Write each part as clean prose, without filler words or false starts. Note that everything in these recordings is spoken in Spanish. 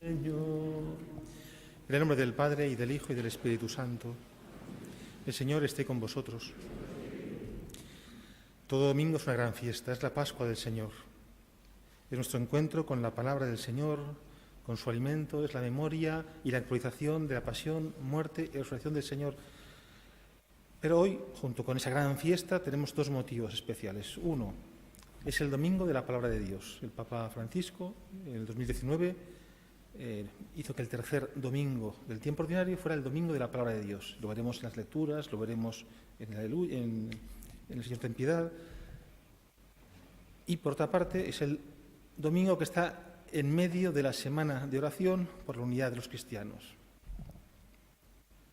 Señor. En el nombre del Padre, y del Hijo, y del Espíritu Santo. El Señor esté con vosotros. Todo domingo es una gran fiesta, es la Pascua del Señor. Es nuestro encuentro con la palabra del Señor, con su alimento, es la memoria y la actualización de la pasión, muerte y resurrección del Señor. Pero hoy, junto con esa gran fiesta, tenemos dos motivos especiales. Uno, es el Domingo de la Palabra de Dios. El Papa Francisco, en el 2019, hizo que el tercer domingo del tiempo ordinario fuera el Domingo de la Palabra de Dios. Lo veremos en las lecturas, lo veremos en el Señor ten piedad. Y por otra parte, es el domingo que está en medio de la semana de oración por la unidad de los cristianos.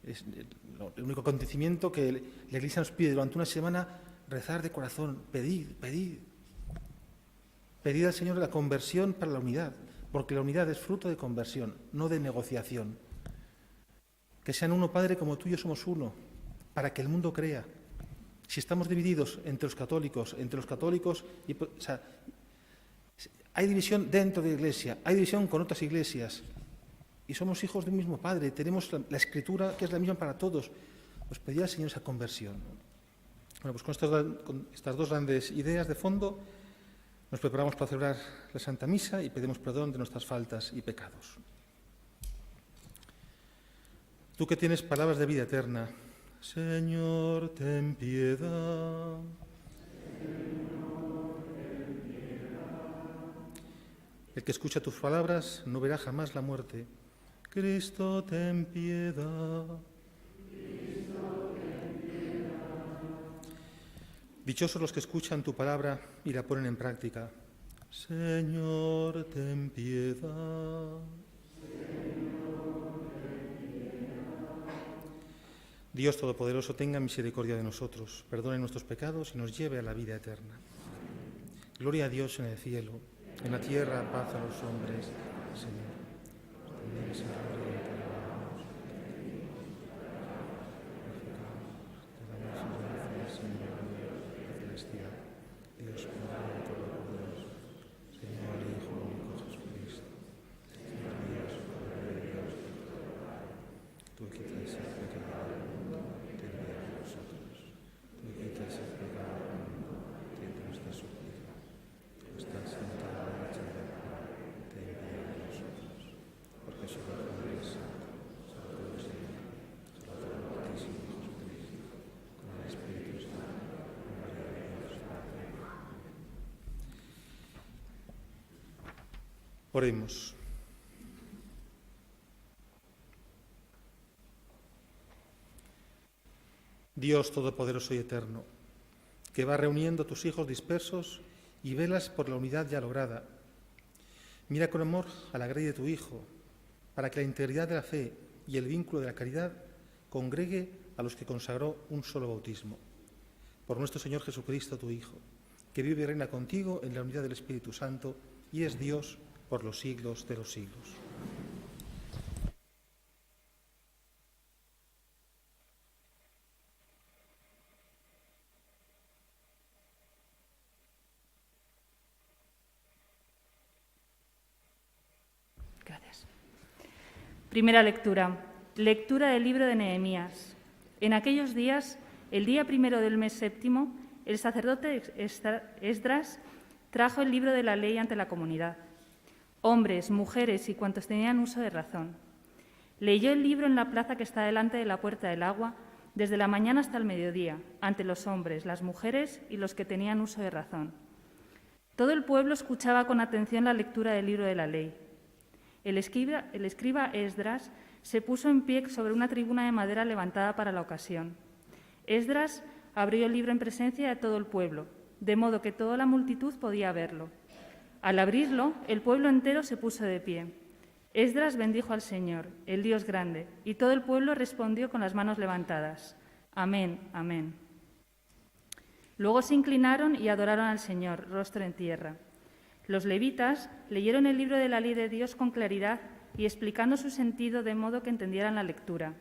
Es el único acontecimiento que la Iglesia nos pide durante una semana: rezar de corazón, pedid al Señor la conversión para la unidad, porque la unidad es fruto de conversión, no de negociación. Que sean uno, Padre, como tú y yo somos uno, para que el mundo crea. Si estamos divididos entre los católicos, hay división dentro de la Iglesia, hay división con otras iglesias, y somos hijos del mismo Padre, tenemos la Escritura, que es la misma para todos. Pues pedir al Señor esa conversión. Bueno, pues con estas dos grandes ideas de fondo, nos preparamos para celebrar la Santa Misa y pedimos perdón de nuestras faltas y pecados. Tú que tienes palabras de vida eterna, Señor, ten piedad. El que escucha tus palabras no verá jamás la muerte. Cristo, ten piedad. Dichosos los que escuchan tu palabra y la ponen en práctica. Señor, ten piedad. Dios Todopoderoso, tenga misericordia de nosotros, perdone nuestros pecados y nos lleve a la vida eterna. Gloria a Dios en el cielo, en la tierra paz a los hombres. Señor, Dios Padre Todopoderoso, Señor Hijo único Jesucristo, Señor Dios, Padre de Dios, tú quitas el pecado del mundo, ten piedad de nosotros. Tú quitas el pecado del mundo, ten nuestra súplica. Tú estás sentado a la derecha del Padre, ten piedad de nosotros. Por Jesucristo, Padre Santo, Santo Señor, Santo Altísimo Jesucristo, con el Espíritu Santo, con María de Dios Padre. Oremos. Dios Todopoderoso y Eterno, que vas reuniendo a tus hijos dispersos y velas por la unidad ya lograda, mira con amor a la grey de tu Hijo, para que la integridad de la fe y el vínculo de la caridad congregue a los que consagró un solo bautismo. Por nuestro Señor Jesucristo, tu Hijo, que vive y reina contigo en la unidad del Espíritu Santo y es Dios por los siglos de los siglos. Gracias. Primera lectura. Lectura del libro de Nehemías. En aquellos días, el día primero del mes séptimo, el sacerdote Esdras trajo el libro de la ley ante la comunidad. Hombres, mujeres y cuantos tenían uso de razón. Leyó el libro en la plaza que está delante de la Puerta del Agua, desde la mañana hasta el mediodía, ante los hombres, las mujeres y los que tenían uso de razón. Todo el pueblo escuchaba con atención la lectura del libro de la ley. El escriba Esdras se puso en pie sobre una tribuna de madera levantada para la ocasión. Esdras abrió el libro en presencia de todo el pueblo, de modo que toda la multitud podía verlo. Al abrirlo, el pueblo entero se puso de pie. Esdras bendijo al Señor, el Dios grande, y todo el pueblo respondió con las manos levantadas. Amén, amén. Luego se inclinaron y adoraron al Señor, rostro en tierra. Los levitas leyeron el libro de la ley de Dios con claridad y explicando su sentido de modo que entendieran la lectura.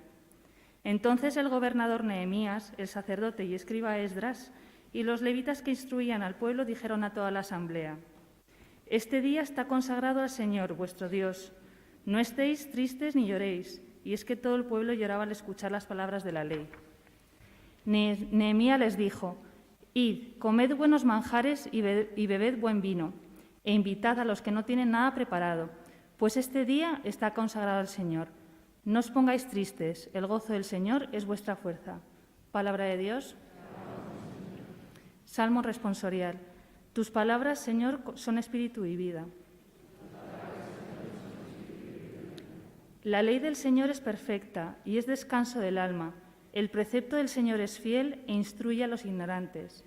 Entonces el gobernador Nehemías, el sacerdote y escriba Esdras, y los levitas que instruían al pueblo dijeron a toda la asamblea: Este día está consagrado al Señor, vuestro Dios. No estéis tristes ni lloréis. Y es que todo el pueblo lloraba al escuchar las palabras de la ley. Nehemías les dijo: Id, comed buenos manjares y bebed buen vino, e invitad a los que no tienen nada preparado, pues este día está consagrado al Señor. No os pongáis tristes, el gozo del Señor es vuestra fuerza. Palabra de Dios. Salmo responsorial. Tus palabras, Señor, son espíritu y vida. La ley del Señor es perfecta y es descanso del alma. El precepto del Señor es fiel e instruye a los ignorantes.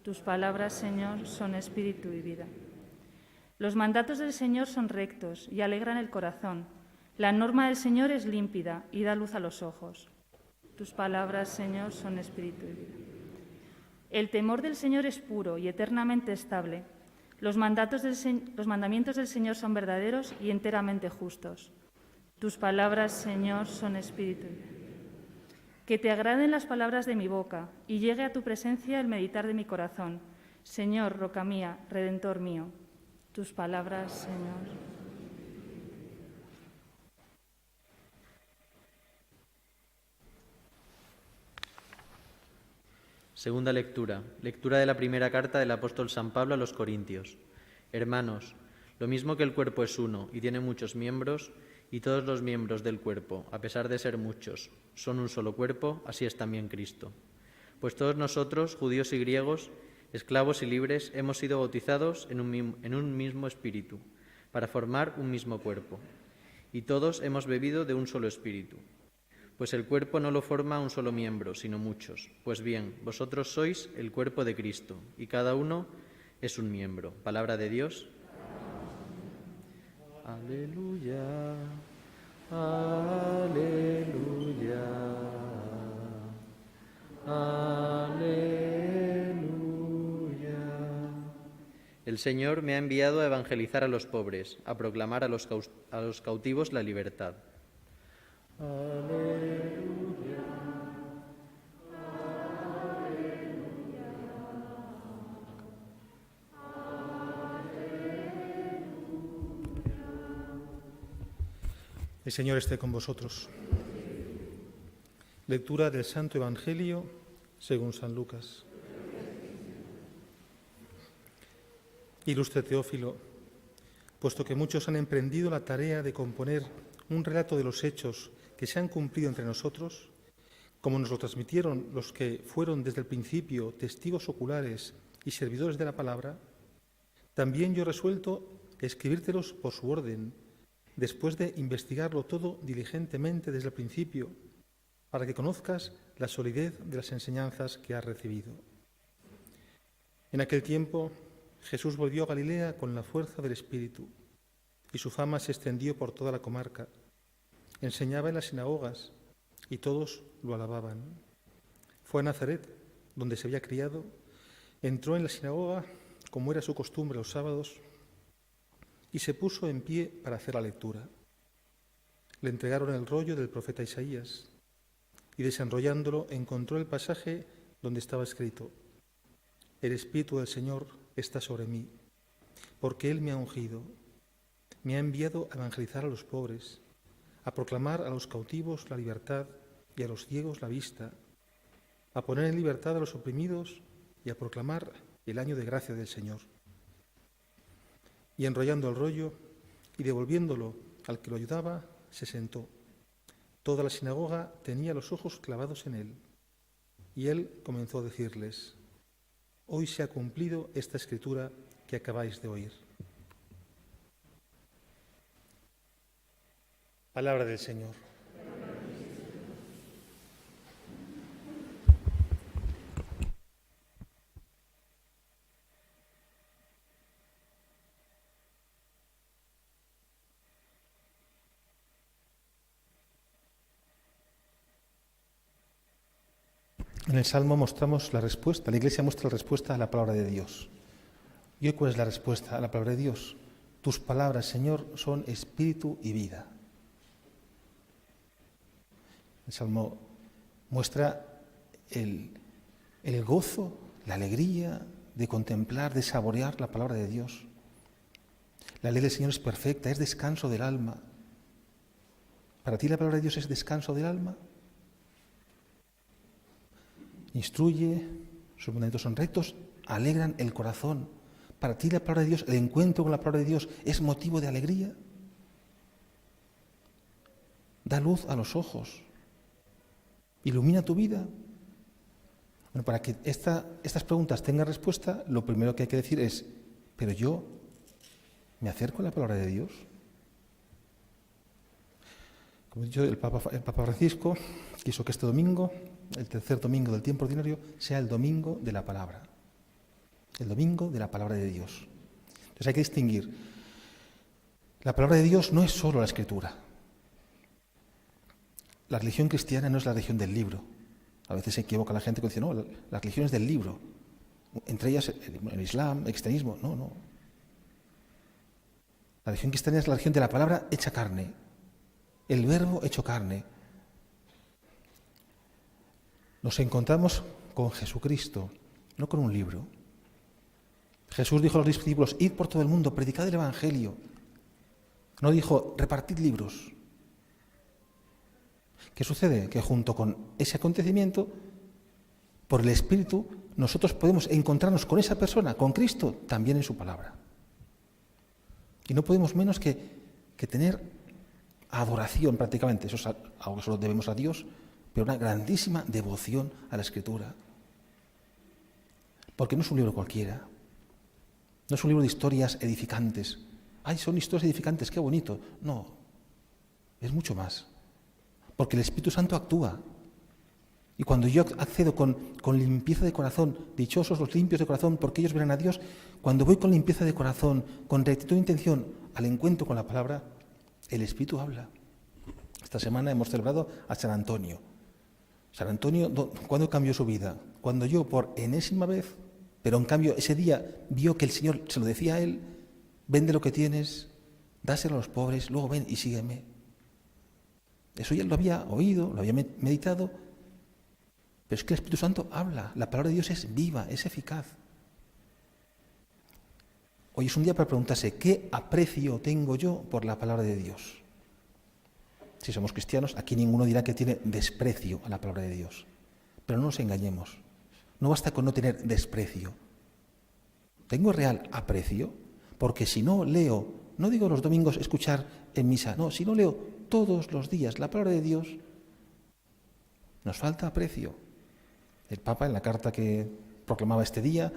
Tus palabras, Señor, son espíritu y vida. Los mandatos del Señor son rectos y alegran el corazón. La norma del Señor es límpida y da luz a los ojos. Tus palabras, Señor, son espíritu y vida. El temor del Señor es puro y eternamente estable. Los mandamientos del Señor son verdaderos y enteramente justos. Tus palabras, Señor, son espíritu y vida. Que te agraden las palabras de mi boca y llegue a tu presencia el meditar de mi corazón. Señor, roca mía, redentor mío. Tus palabras, Señor. Segunda lectura. Lectura de la primera carta del apóstol San Pablo a los Corintios. Hermanos, lo mismo que el cuerpo es uno y tiene muchos miembros, y todos los miembros del cuerpo, a pesar de ser muchos, son un solo cuerpo, así es también Cristo. Pues todos nosotros, judíos y griegos, esclavos y libres, hemos sido bautizados en un mismo espíritu, para formar un mismo cuerpo. Y todos hemos bebido de un solo espíritu. Pues el cuerpo no lo forma un solo miembro, sino muchos. Pues bien, vosotros sois el cuerpo de Cristo, y cada uno es un miembro. Palabra de Dios. Aleluya, aleluya, aleluya. El Señor me ha enviado a evangelizar a los pobres, a proclamar a los cautivos la libertad. Aleluya. El Señor esté con vosotros. Lectura del Santo Evangelio según San Lucas. Ilustre Teófilo, puesto que muchos han emprendido la tarea de componer un relato de los hechos que se han cumplido entre nosotros, como nos lo transmitieron los que fueron desde el principio testigos oculares y servidores de la palabra, también yo he resuelto escribírtelos por su orden, después de investigarlo todo diligentemente desde el principio, para que conozcas la solidez de las enseñanzas que has recibido. En aquel tiempo, Jesús volvió a Galilea con la fuerza del Espíritu, y su fama se extendió por toda la comarca. Enseñaba en las sinagogas, y todos lo alababan. Fue a Nazaret, donde se había criado, entró en la sinagoga, como era su costumbre los sábados, y se puso en pie para hacer la lectura. Le entregaron el rollo del profeta Isaías, y desenrollándolo encontró el pasaje donde estaba escrito: El Espíritu del Señor está sobre mí, porque Él me ha ungido, me ha enviado a evangelizar a los pobres, a proclamar a los cautivos la libertad y a los ciegos la vista, a poner en libertad a los oprimidos y a proclamar el año de gracia del Señor. Y enrollando el rollo y devolviéndolo al que lo ayudaba, se sentó. Toda la sinagoga tenía los ojos clavados en él. Y él comenzó a decirles: Hoy se ha cumplido esta escritura que acabáis de oír. Palabra del Señor. En el Salmo mostramos la respuesta, la Iglesia muestra la respuesta a la palabra de Dios. ¿Y hoy cuál es la respuesta a la palabra de Dios? Tus palabras, Señor, son espíritu y vida. El Salmo muestra el gozo, la alegría de contemplar, de saborear la palabra de Dios. La ley del Señor es perfecta, es descanso del alma. ¿Para ti la palabra de Dios es descanso del alma? Instruye, sus mandamientos son rectos, alegran el corazón. ¿Para ti la palabra de Dios, el encuentro con la palabra de Dios, es motivo de alegría? Da luz a los ojos. Ilumina tu vida. Bueno, para que estas preguntas tengan respuesta, lo primero que hay que decir es, ¿pero yo me acerco a la palabra de Dios? Como he dicho, el Papa Francisco quiso que este domingo, el tercer domingo del tiempo ordinario, sea el domingo de la palabra. El domingo de la palabra de Dios. Entonces hay que distinguir. La palabra de Dios no es solo la Escritura. La religión cristiana no es la religión del libro. A veces se equivoca la gente que dice, no, la religión es del libro. Entre ellas el Islam, el cristianismo. No, no. La religión cristiana es la religión de la palabra hecha carne. El verbo hecho carne. Nos encontramos con Jesucristo, no con un libro. Jesús dijo a los discípulos, id por todo el mundo, predicad el Evangelio. No dijo, repartid libros. ¿Qué sucede? Que junto con ese acontecimiento, por el Espíritu, nosotros podemos encontrarnos con esa persona, con Cristo, también en su palabra. Y no podemos menos que tener adoración prácticamente, eso es algo que solo debemos a Dios, pero una grandísima devoción a la Escritura. Porque no es un libro cualquiera, no es un libro de historias edificantes. ¡Ay, son historias edificantes, qué bonito! No, es mucho más. Porque el Espíritu Santo actúa. Y cuando yo accedo con limpieza de corazón, dichosos los limpios de corazón, porque ellos verán a Dios, cuando voy con limpieza de corazón, con rectitud de intención, al encuentro con la palabra, el Espíritu habla. Esta semana hemos celebrado a San Antonio. San Antonio, ¿cuándo cambió su vida? Cuando yo, por enésima vez, pero en cambio ese día vio que el Señor se lo decía a él, vende lo que tienes, dáselo a los pobres, luego ven y sígueme. Eso ya lo había oído, lo había meditado, pero es que el Espíritu Santo habla, la palabra de Dios es viva, es eficaz. Hoy es un día para preguntarse, ¿qué aprecio tengo yo por la palabra de Dios? Si somos cristianos, aquí ninguno dirá que tiene desprecio a la palabra de Dios. Pero no nos engañemos, no basta con no tener desprecio. Tengo real aprecio, porque si no leo, no digo los domingos escuchar en misa, no, si no leo todos los días la palabra de Dios, nos falta aprecio. El Papa, en la carta que proclamaba este día,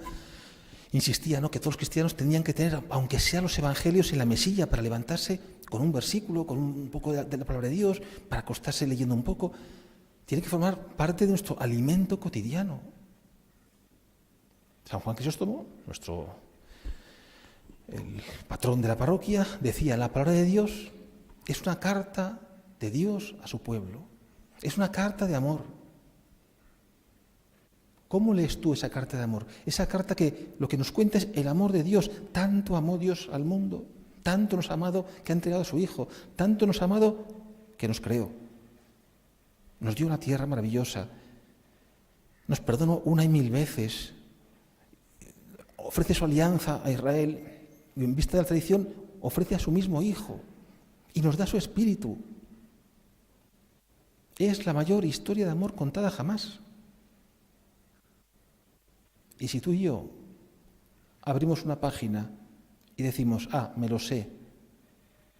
insistía, ¿no?, que todos los cristianos tenían que tener, aunque sea los evangelios en la mesilla, para levantarse con un versículo, con un poco de la palabra de Dios, para acostarse leyendo un poco. Tiene que formar parte de nuestro alimento cotidiano. San Juan Crisóstomo, el patrón de la parroquia, decía, la palabra de Dios es una carta de Dios a su pueblo. Es una carta de amor. ¿Cómo lees tú esa carta de amor? Esa carta que lo que nos cuenta es el amor de Dios. Tanto amó Dios al mundo, tanto nos ha amado que ha entregado a su Hijo, tanto nos ha amado que nos creó. Nos dio una tierra maravillosa, nos perdonó 1 y 1000 veces, ofrece su alianza a Israel y en vista de la tradición ofrece a su mismo Hijo y nos da su Espíritu. Es la mayor historia de amor contada jamás. Y si tú y yo abrimos una página y decimos, me lo sé,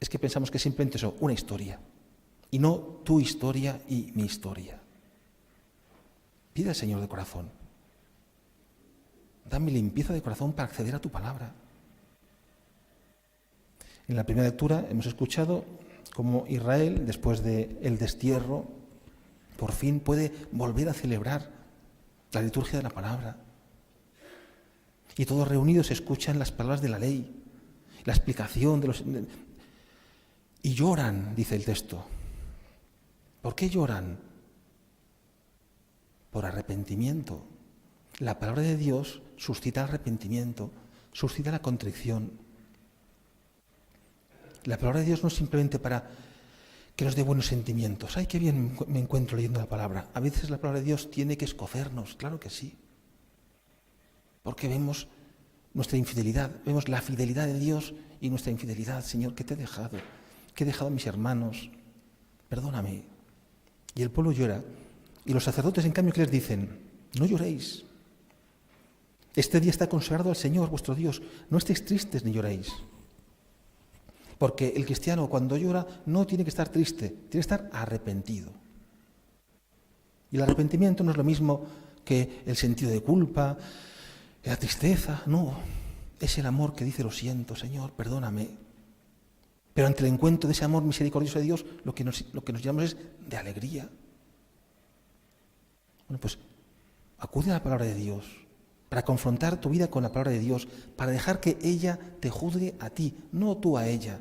es que pensamos que simplemente eso, una historia, y no tu historia y mi historia. Pide al Señor de corazón, dame limpieza de corazón para acceder a tu palabra. En la primera lectura hemos escuchado cómo Israel, después del destierro, por fin puede volver a celebrar la liturgia de la palabra. Y todos reunidos escuchan las palabras de la ley, la explicación de los... Y lloran, dice el texto. ¿Por qué lloran? Por arrepentimiento. La palabra de Dios suscita arrepentimiento, suscita la contrición. La palabra de Dios no es simplemente para que nos dé buenos sentimientos. ¡Ay, qué bien me encuentro leyendo la palabra! A veces la palabra de Dios tiene que escocernos, claro que sí. Porque vemos nuestra infidelidad, vemos la fidelidad de Dios y nuestra infidelidad. Señor, ¿qué te he dejado? ¿Qué he dejado a mis hermanos? perdóname. Y el pueblo llora. Y los sacerdotes, en cambio, ¿qué les dicen? No lloréis. Este día está consagrado al Señor, vuestro Dios. No estéis tristes ni lloréis. Porque el cristiano, cuando llora, no tiene que estar triste, tiene que estar arrepentido. Y el arrepentimiento no es lo mismo que el sentido de culpa, la tristeza, no. Es el amor que dice, lo siento, Señor, perdóname. Pero ante el encuentro de ese amor misericordioso de Dios, lo que nos llamamos es de alegría. Bueno, pues acude a la palabra de Dios para confrontar tu vida con la palabra de Dios, para dejar que ella te juzgue a ti, no tú a ella.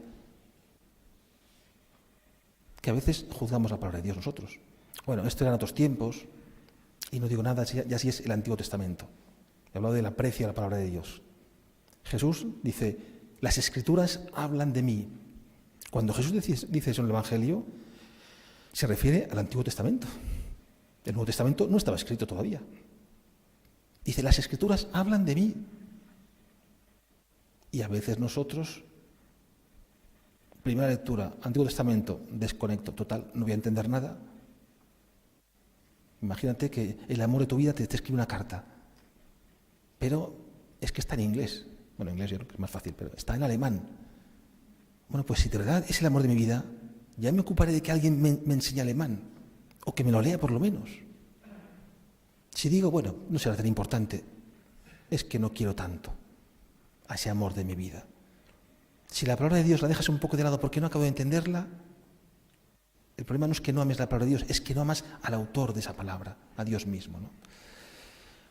Que a veces juzgamos la palabra de Dios nosotros. Bueno, esto eran otros tiempos, y no digo nada, ya sí es el Antiguo Testamento. He hablado del aprecio a la palabra de Dios. Jesús dice, las Escrituras hablan de mí. Cuando Jesús dice eso en el Evangelio, se refiere al Antiguo Testamento. El Nuevo Testamento no estaba escrito todavía. Dice, las Escrituras hablan de mí. Y a veces nosotros, primera lectura, Antiguo Testamento, desconecto total, no voy a entender nada. Imagínate que el amor de tu vida te escribe una carta, pero es que está en inglés. Bueno, en inglés yo creo que es más fácil, pero está en alemán. Bueno, pues si de verdad es el amor de mi vida, ya me ocuparé de que alguien me enseñe alemán, o que me lo lea por lo menos. Si digo, bueno, no será tan importante, es que no quiero tanto a ese amor de mi vida. Si la palabra de Dios la dejas un poco de lado porque no acabo de entenderla, el problema no es que no ames la palabra de Dios, es que no amas al autor de esa palabra, a Dios mismo, ¿no?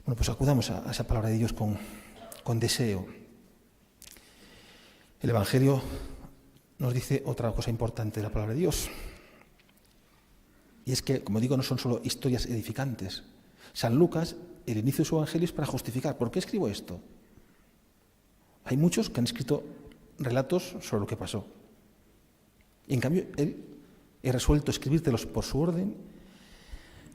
Bueno, pues acudamos a esa palabra de Dios con deseo. El Evangelio nos dice otra cosa importante de la palabra de Dios. Y es que, como digo, no son solo historias edificantes. San Lucas, el inicio de su Evangelio es para justificar. ¿Por qué escribo esto? Hay muchos que han escrito relatos sobre lo que pasó. Y en cambio, él he resuelto escribírtelos por su orden,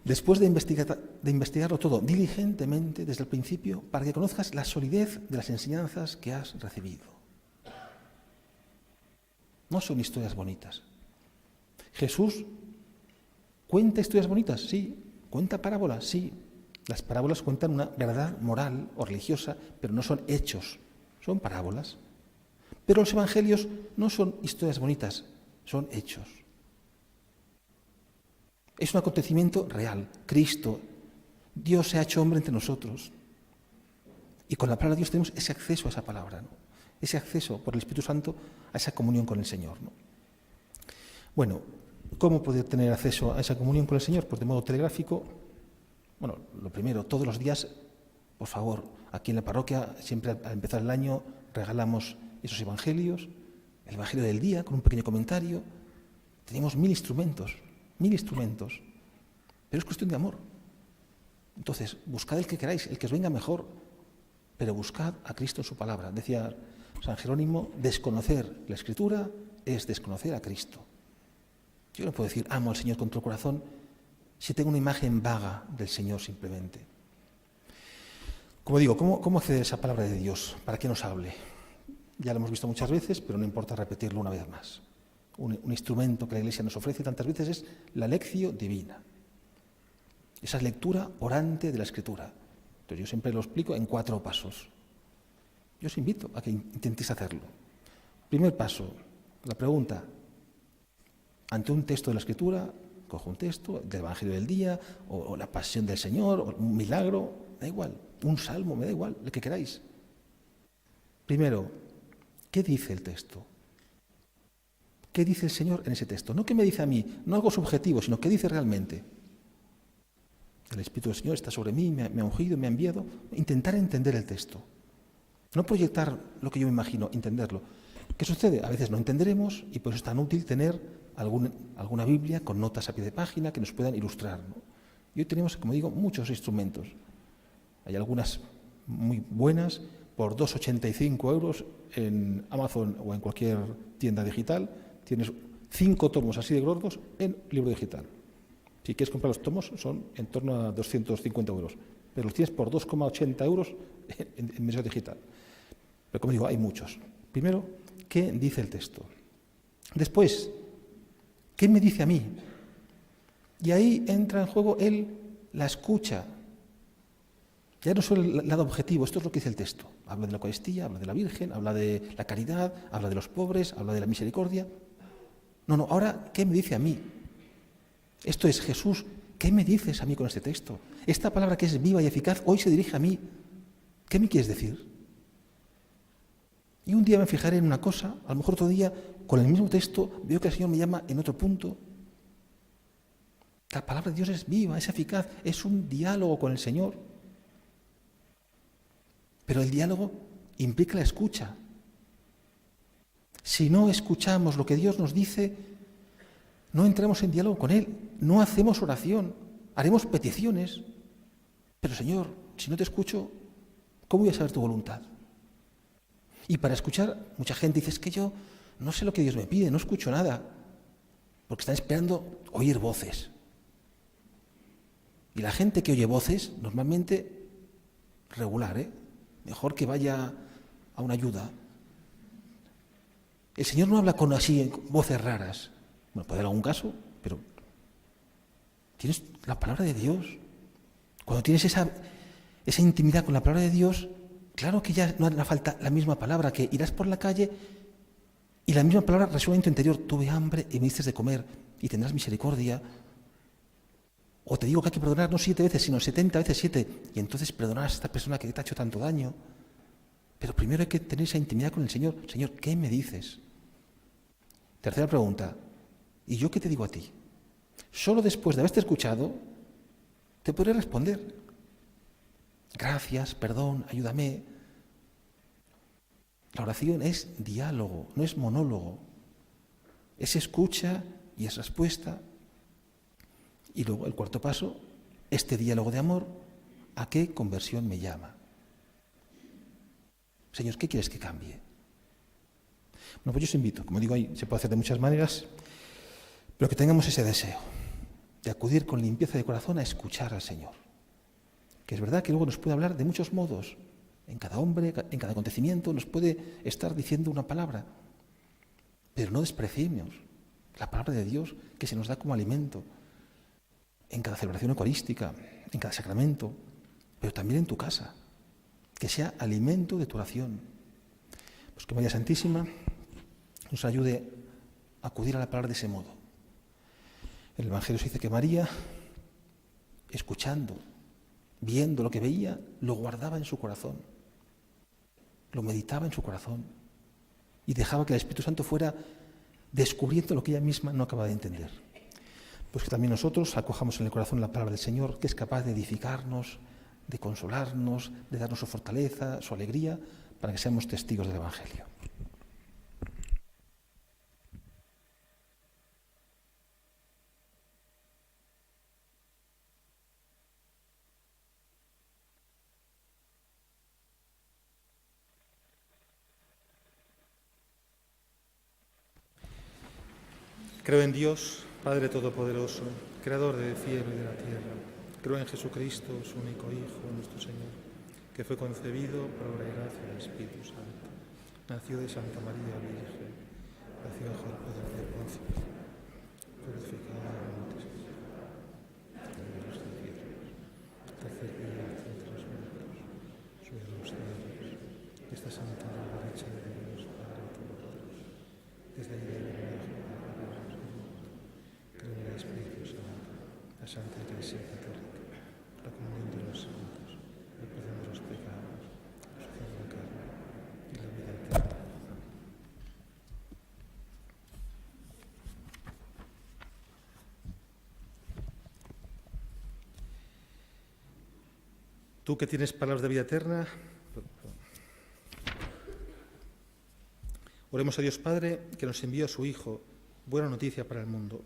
después de investigarlo todo diligentemente desde el principio, para que conozcas la solidez de las enseñanzas que has recibido. No son historias bonitas. Jesús cuenta historias bonitas, sí. Cuenta parábolas, sí. Las parábolas cuentan una verdad moral o religiosa, pero no son hechos, son parábolas. Pero los evangelios no son historias bonitas, son hechos. Es un acontecimiento real. Cristo, Dios se ha hecho hombre entre nosotros. Y con la palabra de Dios tenemos ese acceso a esa palabra, ¿no? Ese acceso por el Espíritu Santo a esa comunión con el Señor, ¿no? Bueno, ¿cómo poder tener acceso a esa comunión con el Señor? Pues de modo telegráfico. Bueno, lo primero, todos los días, por favor, aquí en la parroquia, siempre al empezar el año, regalamos esos evangelios, el evangelio del día, con un pequeño comentario. Tenemos 1000 instrumentos, pero es cuestión de amor. Entonces, buscad el que queráis, el que os venga mejor, pero buscad a Cristo en su palabra. Decía San Jerónimo, desconocer la Escritura es desconocer a Cristo. Yo no puedo decir, amo al Señor con todo el corazón, si tengo una imagen vaga del Señor simplemente. Como digo, ¿cómo acceder a esa palabra de Dios? ¿Para que nos hable? Ya lo hemos visto muchas veces, pero no importa repetirlo una vez más. Un instrumento que la Iglesia nos ofrece tantas veces es la lección divina. Esa lectura orante de la Escritura. Entonces yo siempre lo explico en 4 pasos. Yo os invito a que intentéis hacerlo. Primer paso, la pregunta. Ante un texto de la Escritura, cojo un texto del Evangelio del día, o la pasión del Señor, o un milagro, da igual, un salmo, me da igual, el que queráis. Primero, ¿qué dice el texto? ¿Qué dice el Señor en ese texto? No qué me dice a mí, no algo subjetivo, sino qué dice realmente. El Espíritu del Señor está sobre mí, me ha ungido, me ha enviado. Intentar entender el texto. No proyectar lo que yo me imagino, entenderlo. ¿Qué sucede? A veces no entenderemos y por eso es tan útil tener alguna Biblia con notas a pie de página que nos puedan ilustrar, ¿no? Y hoy tenemos, como digo, muchos instrumentos. Hay algunas muy buenas por 2,85 euros en Amazon o en cualquier tienda digital. Tienes 5 tomos así de gordos en libro digital. Si quieres comprar los tomos son en torno a 250 euros, pero los tienes por 2,80 euros en versión digital. Pero como digo, hay muchos. Primero, ¿qué dice el texto? Después, ¿qué me dice a mí? Y ahí entra en juego la escucha. Ya no solo el lado objetivo, esto es lo que dice el texto. Habla de la Eucaristía, habla de la Virgen, habla de la caridad, habla de los pobres, habla de la misericordia. No, ahora, ¿qué me dice a mí? Esto es Jesús, ¿qué me dices a mí con este texto? Esta palabra que es viva y eficaz hoy se dirige a mí. ¿Qué me quieres decir? Y un día me fijaré en una cosa, a lo mejor otro día, con el mismo texto, veo que el Señor me llama en otro punto. La palabra de Dios es viva, es eficaz, es un diálogo con el Señor. Pero el diálogo implica la escucha. Si no escuchamos lo que Dios nos dice, no entramos en diálogo con Él, no hacemos oración, haremos peticiones. Pero Señor, si no te escucho, ¿cómo voy a saber tu voluntad? Y para escuchar, mucha gente dice, es que yo no sé lo que Dios me pide, no escucho nada, porque están esperando oír voces. Y la gente que oye voces, normalmente regular, mejor que vaya a una ayuda. El Señor no habla con así voces raras. Bueno, puede haber algún caso, pero tienes la palabra de Dios. Cuando tienes esa intimidad con la palabra de Dios, claro que ya no hará falta la misma palabra, que irás por la calle y la misma palabra resuena en tu interior. Tuve hambre y me diste de comer y tendrás misericordia. O te digo que hay que perdonar no 7 veces, sino 70 veces 7. Y entonces perdonarás a esta persona que te ha hecho tanto daño. Pero primero hay que tener esa intimidad con el Señor. Señor, ¿qué me dices? Tercera pregunta. ¿Y yo qué te digo a ti? Solo después de haberte escuchado, te podré responder. Gracias, perdón, ayúdame. La oración es diálogo, no es monólogo. Es escucha y es respuesta. Y luego el cuarto paso, este diálogo de amor, ¿a qué conversión me llama? Señor, ¿qué quieres que cambie? Bueno, pues yo os invito, como digo, ahí se puede hacer de muchas maneras, pero que tengamos ese deseo de acudir con limpieza de corazón a escuchar al Señor. Que es verdad que luego nos puede hablar de muchos modos. En cada hombre, en cada acontecimiento, nos puede estar diciendo una palabra. Pero no despreciemos la palabra de Dios que se nos da como alimento. En cada celebración eucarística, en cada sacramento, pero también en tu casa. Que sea alimento de tu oración. Pues que María Santísima nos ayude a acudir a la palabra de ese modo. El Evangelio se dice que María, escuchando, viendo lo que veía, lo guardaba en su corazón, lo meditaba en su corazón y dejaba que el Espíritu Santo fuera descubriendo lo que ella misma no acababa de entender. Pues que también nosotros acojamos en el corazón la palabra del Señor, que es capaz de edificarnos, de consolarnos, de darnos su fortaleza, su alegría, para que seamos testigos del Evangelio. Creo en Dios, Padre Todopoderoso, Creador del cielo y de la tierra. Creo en Jesucristo, su único Hijo, nuestro Señor, que fue concebido por obra y gracia del Espíritu Santo. Nació de Santa María Virgen, nació bajo el poder de Poncio, crucificado ante los cielos, tercer día entre los muertos, subió a los cielos, está sentado a la derecha de Dios, Padre Todopoderoso, desde allí de la creo en el Espíritu Santo, la Santa Iglesia Católica, la comunión de los santos, el perdón de los pecados, la sucesión de la carne y la vida eterna. Tú que tienes palabras de vida eterna, oremos a Dios Padre, que nos envió a su Hijo, buena noticia para el mundo.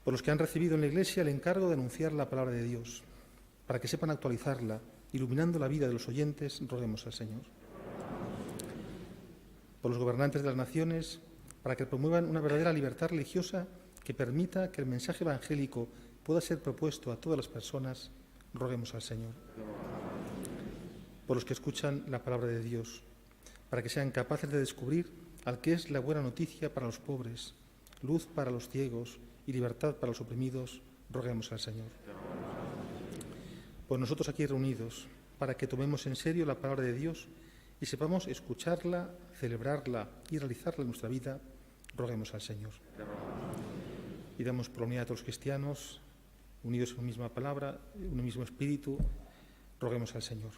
Por los que han recibido en la Iglesia el encargo de anunciar la palabra de Dios, para que sepan actualizarla, iluminando la vida de los oyentes, roguemos al Señor. Por los gobernantes de las naciones, para que promuevan una verdadera libertad religiosa que permita que el mensaje evangélico pueda ser propuesto a todas las personas, roguemos al Señor. Por los que escuchan la palabra de Dios, para que sean capaces de descubrir al que es la buena noticia para los pobres, luz para los ciegos y libertad para los oprimidos, Roguemos al Señor. Por nosotros aquí reunidos, para que tomemos en serio la palabra de Dios y sepamos escucharla, celebrarla y realizarla en nuestra vida, roguemos al Señor. Y damos por la unidad a todos los cristianos, unidos en una misma palabra, en un mismo espíritu, roguemos al Señor.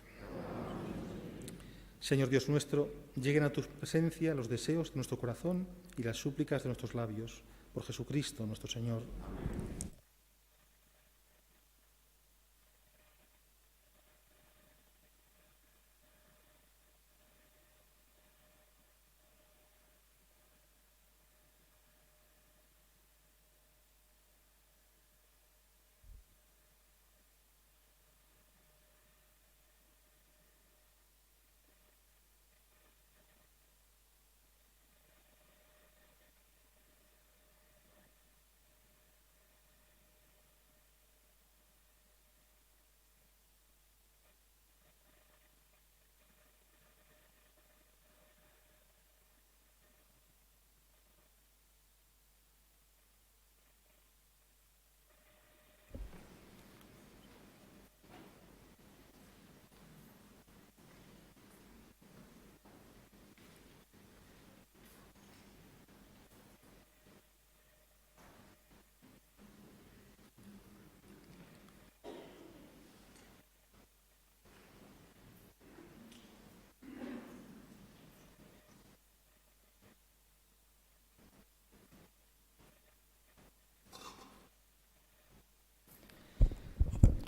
Señor Dios nuestro, lleguen a tu presencia los deseos de nuestro corazón y las súplicas de nuestros labios, por Jesucristo nuestro Señor.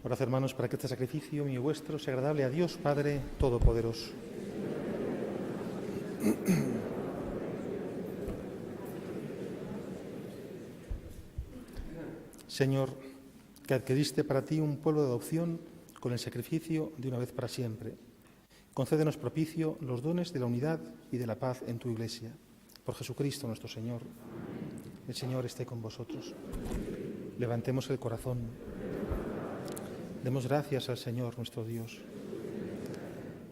Orad, hermanos, para que este sacrificio mío y vuestro sea agradable a Dios Padre Todopoderoso. Señor, que adquiriste para ti un pueblo de adopción con el sacrificio de una vez para siempre, concédenos propicio los dones de la unidad y de la paz en tu Iglesia. Por Jesucristo nuestro Señor. El Señor esté con vosotros. Levantemos el corazón. Demos gracias al Señor nuestro Dios.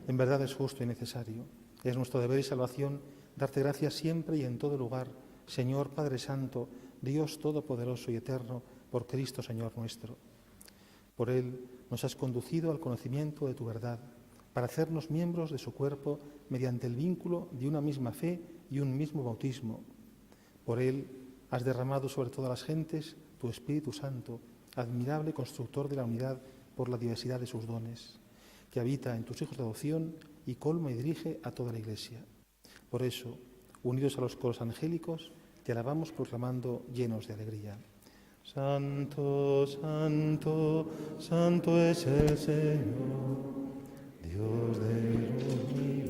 En verdad es justo y necesario. Es nuestro deber y salvación darte gracias siempre y en todo lugar, Señor Padre Santo, Dios Todopoderoso y Eterno, por Cristo Señor nuestro. Por Él nos has conducido al conocimiento de tu verdad, para hacernos miembros de su cuerpo mediante el vínculo de una misma fe y un mismo bautismo. Por Él has derramado sobre todas las gentes tu Espíritu Santo, admirable constructor de la unidad por la diversidad de sus dones, que habita en tus hijos de adopción y colma y dirige a toda la Iglesia. Por eso, unidos a los coros angélicos, te alabamos proclamando llenos de alegría. Santo, santo, santo es el Señor, Dios del universo.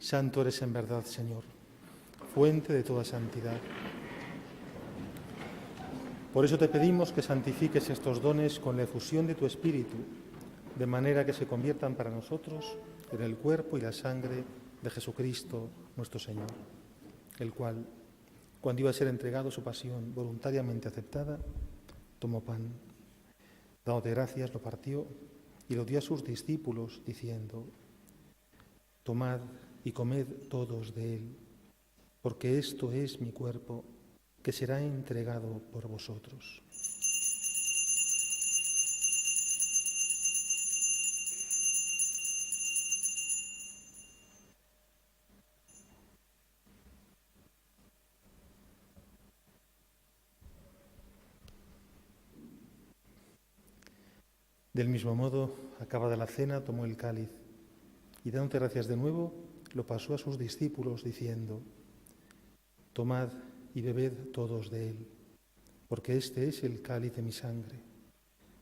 Santo eres en verdad, Señor, fuente de toda santidad. Por eso te pedimos que santifiques estos dones con la efusión de tu Espíritu, de manera que se conviertan para nosotros en el cuerpo y la sangre de Jesucristo nuestro Señor, el cual, cuando iba a ser entregado su pasión voluntariamente aceptada, tomó pan, dándote gracias, lo partió y lo dio a sus discípulos, diciendo: tomad y comed todos de él, porque esto es mi cuerpo, que será entregado por vosotros. Del mismo modo, acabada la cena, tomó el cáliz y, dándote gracias de nuevo, lo pasó a sus discípulos, diciendo: tomad y bebed todos de él, porque este es el cáliz de mi sangre,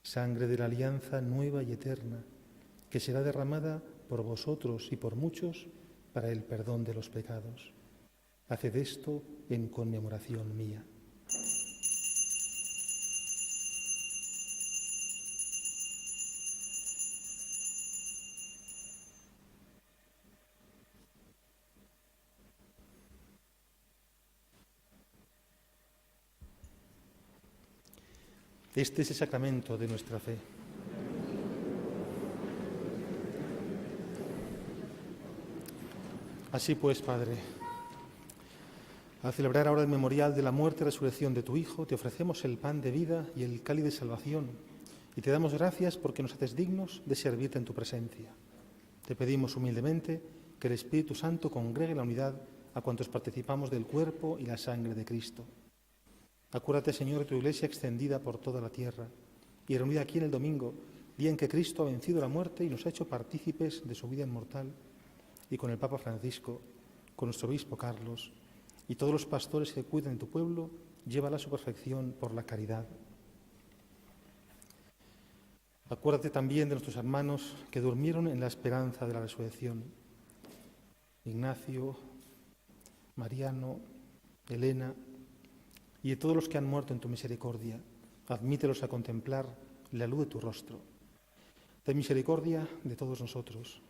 sangre de la alianza nueva y eterna, que será derramada por vosotros y por muchos para el perdón de los pecados. Haced esto en conmemoración mía. Este es el sacramento de nuestra fe. Así pues, Padre, al celebrar ahora el memorial de la muerte y resurrección de tu Hijo, te ofrecemos el pan de vida y el cáliz de salvación, y te damos gracias porque nos haces dignos de servirte en tu presencia. Te pedimos humildemente que el Espíritu Santo congregue la unidad a cuantos participamos del cuerpo y la sangre de Cristo. Acuérdate, Señor, de tu Iglesia extendida por toda la tierra y reunida aquí en el domingo, día en que Cristo ha vencido la muerte y nos ha hecho partícipes de su vida inmortal, y con el Papa Francisco, con nuestro obispo Carlos y todos los pastores que cuidan de tu pueblo, llévala a su perfección por la caridad. Acuérdate también de nuestros hermanos que durmieron en la esperanza de la resurrección: Ignacio, Mariano, Elena, y de todos los que han muerto en tu misericordia. Admítelos a contemplar la luz de tu rostro. Ten misericordia de todos nosotros,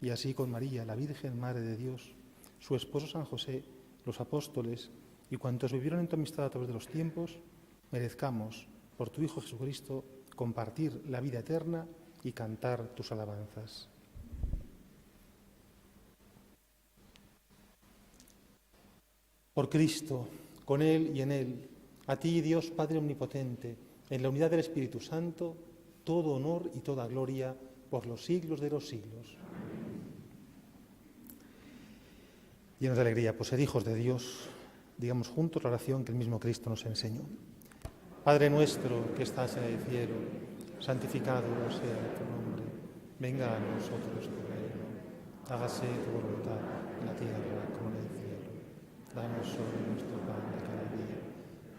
y así con María, la Virgen Madre de Dios, su esposo San José, los apóstoles y cuantos vivieron en tu amistad a través de los tiempos, merezcamos, por tu Hijo Jesucristo, compartir la vida eterna y cantar tus alabanzas. Por Cristo, con Él y en Él, a ti, Dios Padre Omnipotente, en la unidad del Espíritu Santo, todo honor y toda gloria por los siglos de los siglos. Llenos de alegría, pues ser hijos de Dios, digamos juntos la oración que el mismo Cristo nos enseñó. Padre nuestro que estás en el cielo, santificado sea tu nombre. Venga a nosotros tu reino. Hágase tu voluntad en la tierra como en el cielo. Danos hoy nuestro pan de cada día.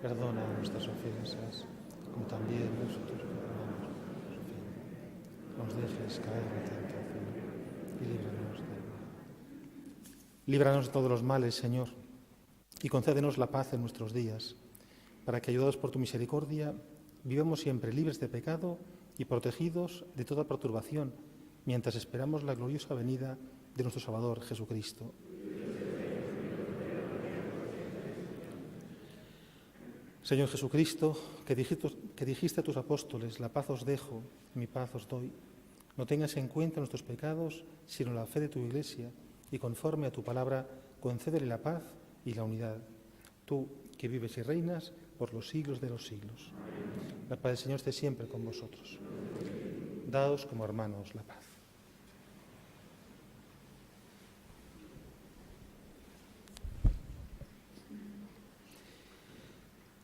Perdona nuestras ofensas, como también nosotros perdonamos a los ofensores. No nos dejes caer en la tentación y líbranos del mal. Líbranos de todos los males, Señor, y concédenos la paz en nuestros días, para que, ayudados por tu misericordia, vivamos siempre libres de pecado y protegidos de toda perturbación, mientras esperamos la gloriosa venida de nuestro Salvador Jesucristo. Señor Jesucristo, que dijiste a tus apóstoles: la paz os dejo, mi paz os doy, no tengas en cuenta nuestros pecados, sino la fe de tu Iglesia, y conforme a tu palabra, concédele la paz y la unidad. Tú, que vives y reinas por los siglos de los siglos. La paz del Señor esté siempre con vosotros. Daos como hermanos la paz.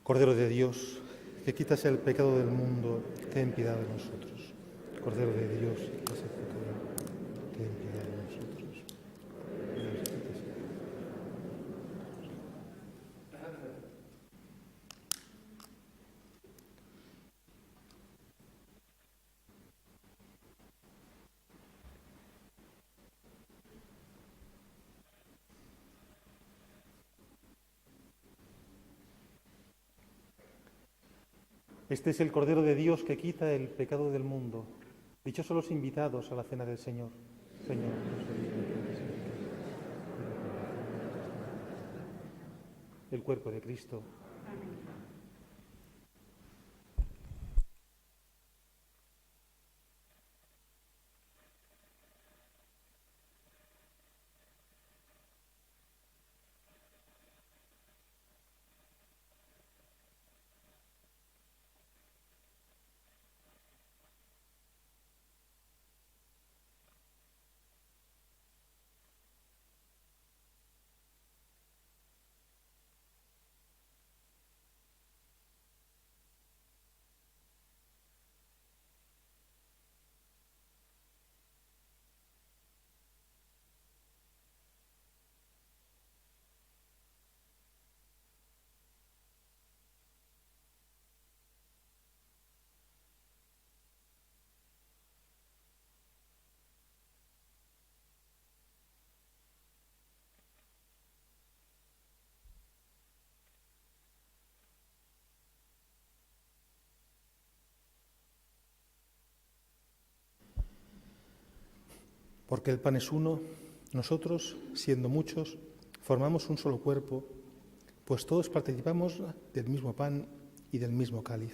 Cordero de Dios, que quitas el pecado del mundo, ten piedad de nosotros. Cordero de Dios, que quitas el pecado, ten piedad de nosotros. Este es el Cordero de Dios que quita el pecado del mundo. Dichosos los invitados a la cena del Señor. Señor, no soy digno de que seas el cuerpo de Cristo. Porque el pan es uno, nosotros, siendo muchos, formamos un solo cuerpo, pues todos participamos del mismo pan y del mismo cáliz.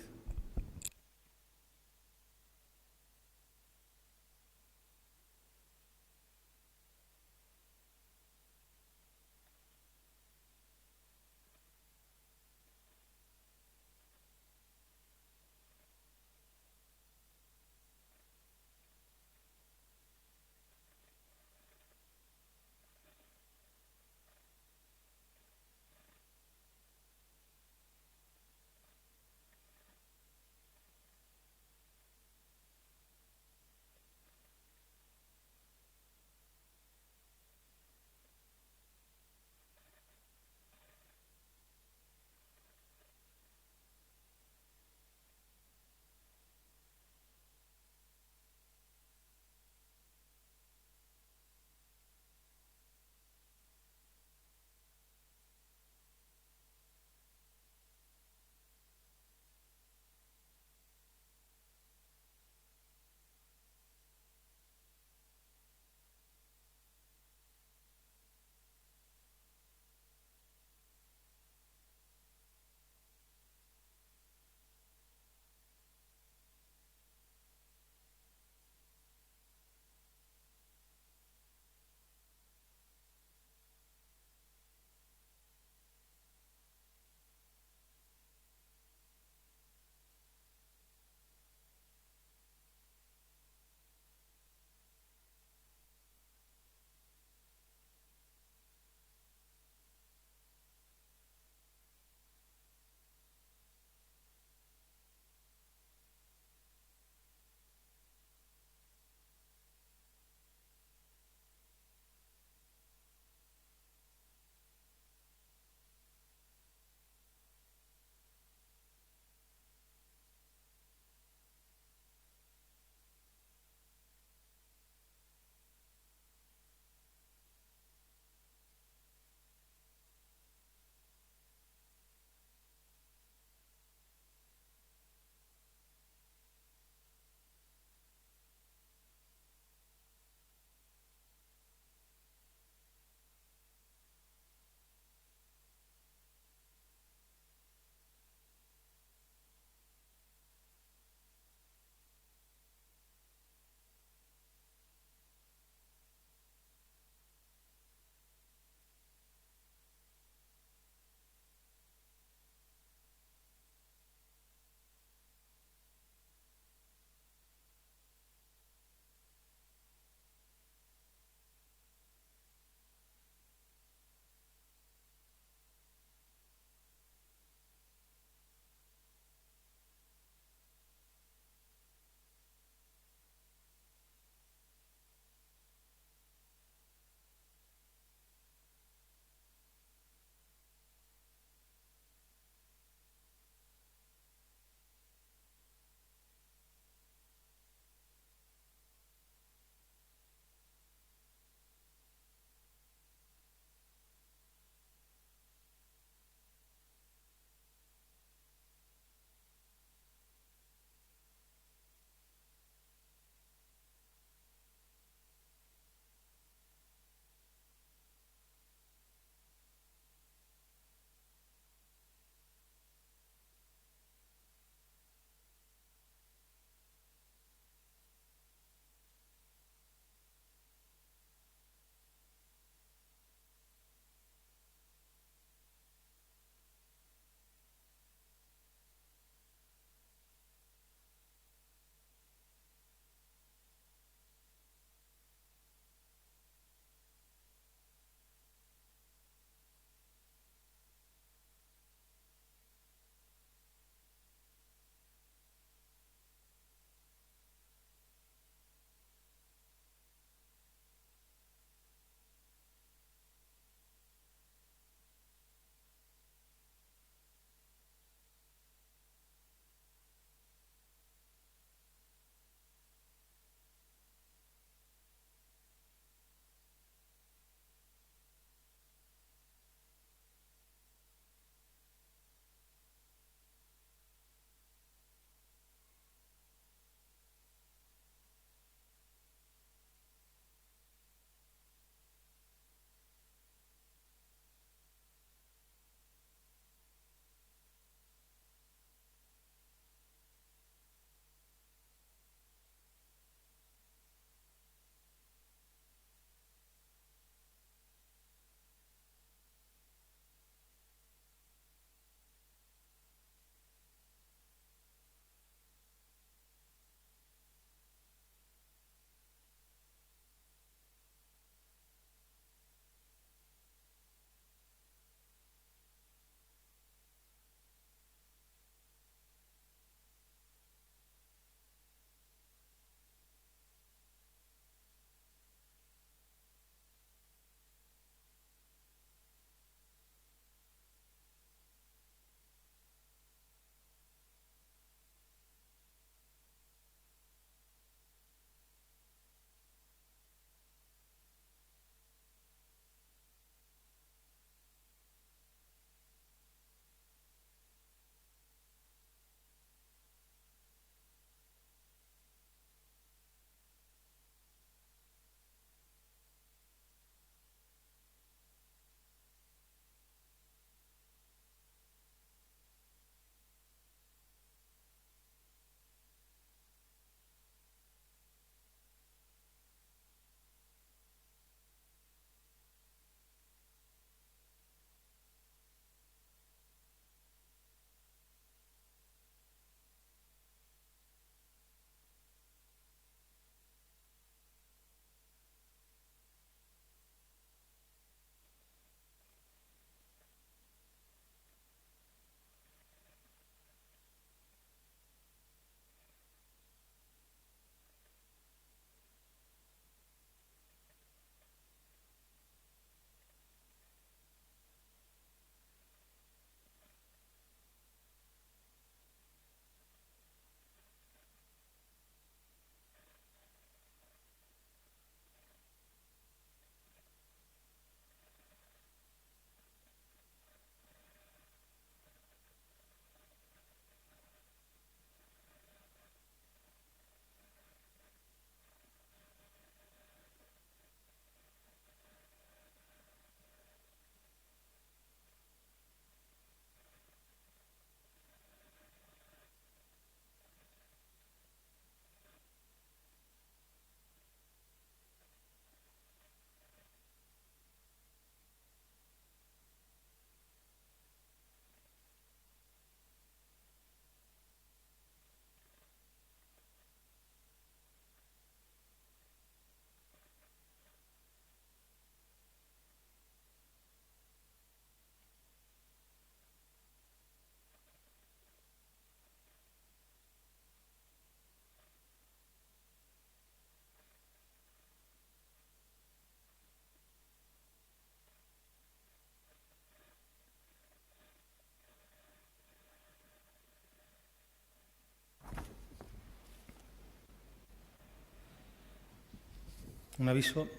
Un aviso,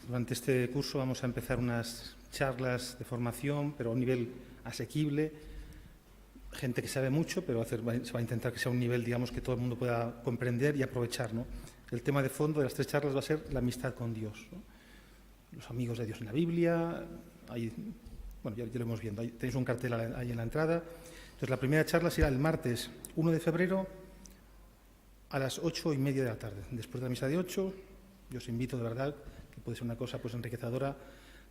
durante este curso vamos a empezar unas charlas de formación, pero a un nivel asequible, gente que sabe mucho, pero se va a intentar que sea un nivel, digamos, que todo el mundo pueda comprender y aprovechar, ¿no? El tema de fondo de las 3 charlas va a ser la amistad con Dios, ¿no? Los amigos de Dios en la Biblia, bueno, ya lo hemos viendo, tenéis un cartel ahí en la entrada. Entonces, la primera charla será el martes 1 de febrero a las 8:30 de la tarde. Después de la misa de 8, yo os invito de verdad, que puede ser una cosa pues enriquecedora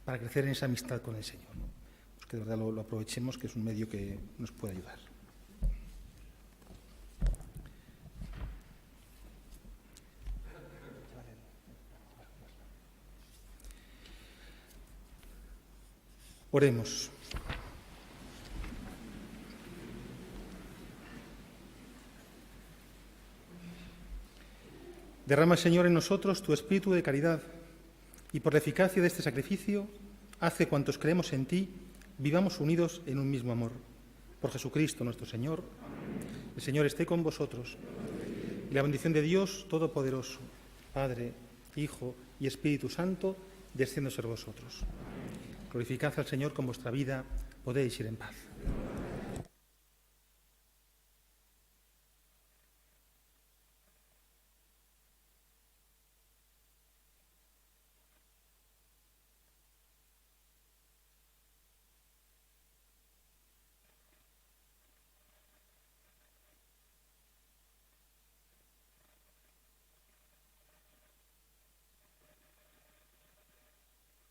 para crecer en esa amistad con el Señor, ¿no? Pues que de verdad lo aprovechemos, que es un medio que nos puede ayudar. Oremos. Derrama, Señor, en nosotros tu espíritu de caridad y por la eficacia de este sacrificio, haz que cuantos creemos en ti vivamos unidos en un mismo amor. Por Jesucristo nuestro Señor. El Señor esté con vosotros. Y la bendición de Dios Todopoderoso, Padre, Hijo y Espíritu Santo, descienda sobre vosotros. Glorificad al Señor con vuestra vida, podéis ir en paz.